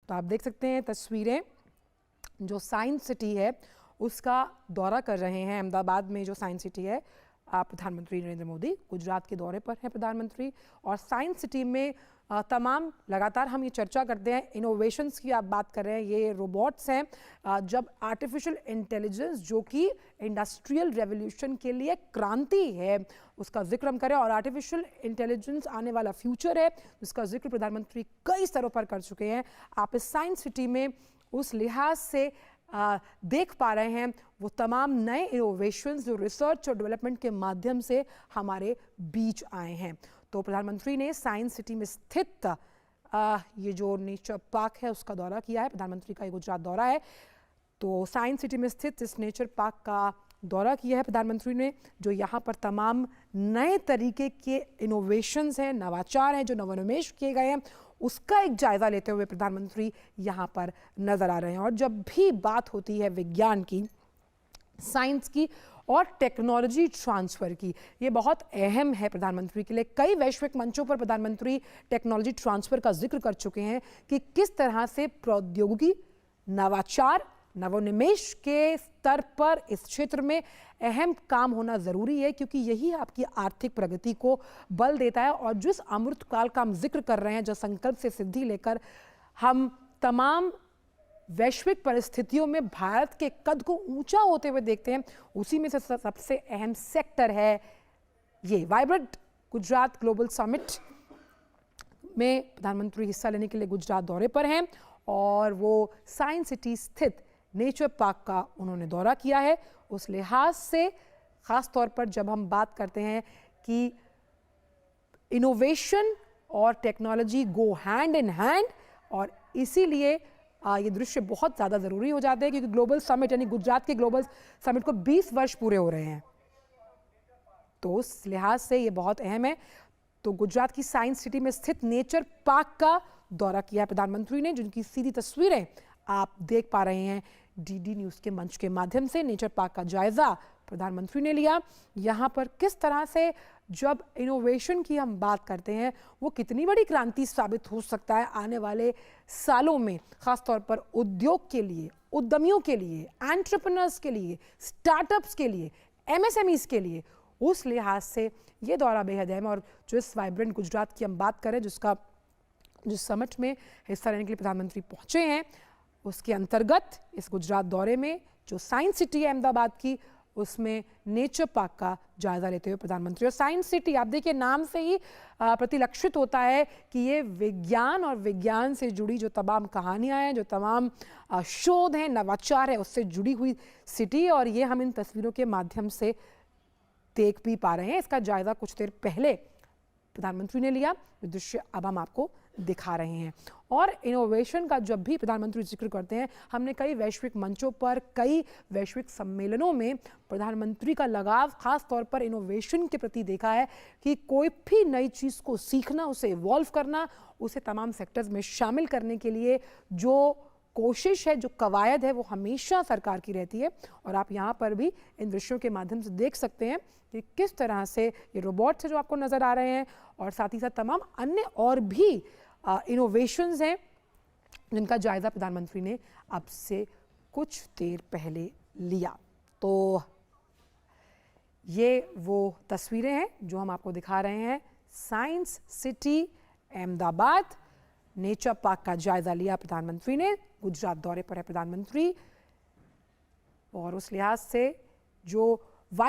तो आप देख सकते हैं तस्वीरें, जो साइंस सिटी है उसका दौरा कर रहे हैं। अहमदाबाद में जो साइंस सिटी है, प्रधानमंत्री नरेंद्र मोदी गुजरात के दौरे पर हैं प्रधानमंत्री। और साइंस सिटी में तमाम लगातार हम ये चर्चा करते हैं, इनोवेशंस की आप बात कर रहे हैं, ये रोबोट्स हैं। जब आर्टिफिशियल इंटेलिजेंस जो कि इंडस्ट्रियल रेवोल्यूशन के लिए क्रांति है उसका जिक्र हम करें, और आर्टिफिशियल इंटेलिजेंस आने वाला फ्यूचर है जिसका जिक्र प्रधानमंत्री कई स्तरों पर कर चुके हैं। आप इस साइंस सिटी में उस लिहाज से देख पा रहे हैं वो तमाम नए इनोवेशंस जो रिसर्च और डेवलपमेंट के माध्यम से हमारे बीच आए हैं। तो प्रधानमंत्री ने साइंस सिटी में स्थित ये जो नेचर पार्क है उसका दौरा किया है। प्रधानमंत्री का ये गुजरात दौरा है, तो साइंस सिटी में स्थित इस नेचर पार्क का दौरा किया है प्रधानमंत्री ने, जो यहाँ पर तमाम नए तरीके के इनोवेशंस हैं, नवाचार हैं, जो नवोन्मेष किए गए हैं, उसका एक जायजा लेते हुए प्रधानमंत्री यहाँ पर नजर आ रहे हैं। और जब भी बात होती है विज्ञान की, साइंस की और टेक्नोलॉजी ट्रांसफर की, ये बहुत अहम है प्रधानमंत्री के लिए। कई वैश्विक मंचों पर प्रधानमंत्री टेक्नोलॉजी ट्रांसफर का जिक्र कर चुके हैं कि किस तरह से प्रौद्योगिकी, नवाचार, नवोन्मेष के स्तर पर इस क्षेत्र में अहम काम होना जरूरी है, क्योंकि यही आपकी आर्थिक प्रगति को बल देता है। और जिस अमृतकाल का हम जिक्र कर रहे हैं, जो संकल्प से सिद्धि लेकर हम तमाम वैश्विक परिस्थितियों में भारत के कद को ऊंचा होते हुए देखते हैं, उसी में से सबसे अहम सेक्टर है ये वाइब्रेंट गुजरात ग्लोबल समिट में प्रधानमंत्री हिस्सा लेने के लिए गुजरात दौरे पर हैं, और वो साइंस सिटी स्थित नेचर पार्क का उन्होंने दौरा किया है। उस लिहाज से खास तौर पर जब हम बात करते हैं कि इनोवेशन और technology go hand in hand, और इसीलिए ये दृश्य बहुत ज़्यादा ज़रूरी हो जाते हैं, क्योंकि ग्लोबल समिट यानी गुजरात के ग्लोबल समिट को 20 वर्ष पूरे हो रहे हैं। तो उस लिहाज से ये बहुत अहम है। तो गुजरात की साइंस सिटी में स्थित नेचर पार्क का दौरा किया है प्रधानमंत्री ने, जिनकी सीधी तस्वीरें आप देख पा रहे हैं डीडी न्यूज़ के मंच के माध्यम से। नेचर पार्क का जायजा प्रधानमंत्री ने लिया। यहाँ पर किस तरह से जब इनोवेशन की हम बात करते हैं, वो कितनी बड़ी क्रांति साबित हो सकता है आने वाले सालों में, खास तौर पर उद्योग के लिए, उद्यमियों के लिए, एंटरप्रेन्योर्स के लिए, स्टार्टअप्स के लिए, एमएसएमईज के लिए, उस लिहाज से ये दौरा बेहद अहम है। और जो इस वाइब्रेंट गुजरात की हम बात करें, जिस समिट में हिस्सा लेने के लिए प्रधानमंत्री पहुंचे हैं, उसके अंतर्गत इस गुजरात दौरे में जो साइंस सिटी है अहमदाबाद की, उसमें नेचर पार्क का जायजा लेते हुए प्रधानमंत्री। और साइंस सिटी आप देखिए नाम से ही प्रतिलक्षित होता है कि ये विज्ञान और विज्ञान से जुड़ी जो तमाम कहानियां हैं, जो तमाम शोध हैं, नवाचार है, उससे जुड़ी हुई सिटी। और ये हम इन तस्वीरों के माध्यम से देख भी पा रहे हैं। इसका जायजा कुछ देर पहले प्रधानमंत्री ने लिया, दृश्य अब हम आपको दिखा रहे हैं। और इनोवेशन का जब भी प्रधानमंत्री जिक्र करते हैं, हमने कई वैश्विक मंचों पर, कई वैश्विक सम्मेलनों में प्रधानमंत्री का लगाव खास तौर पर इनोवेशन के प्रति देखा है कि कोई भी नई चीज़ को सीखना, उसे इवॉल्व करना, उसे तमाम सेक्टर्स में शामिल करने के लिए जो कोशिश है, जो कवायद है, वो हमेशा सरकार की रहती है। और आप यहाँ पर भी इन दृश्यों के माध्यम से देख सकते हैं कि किस तरह से ये रोबोट्स जो आपको नज़र आ रहे हैं, और साथ ही साथ तमाम अन्य और भी इनोवेशंस हैं जिनका जायजा प्रधानमंत्री ने अब से कुछ देर पहले लिया। तो ये वो तस्वीरें हैं जो हम आपको दिखा रहे हैं। Science city Ahmedabad, nature park का जायजा लिया प्रधानमंत्री ने। गुजरात दौरे पर है प्रधानमंत्री, और उस लिहाज से जो वाइब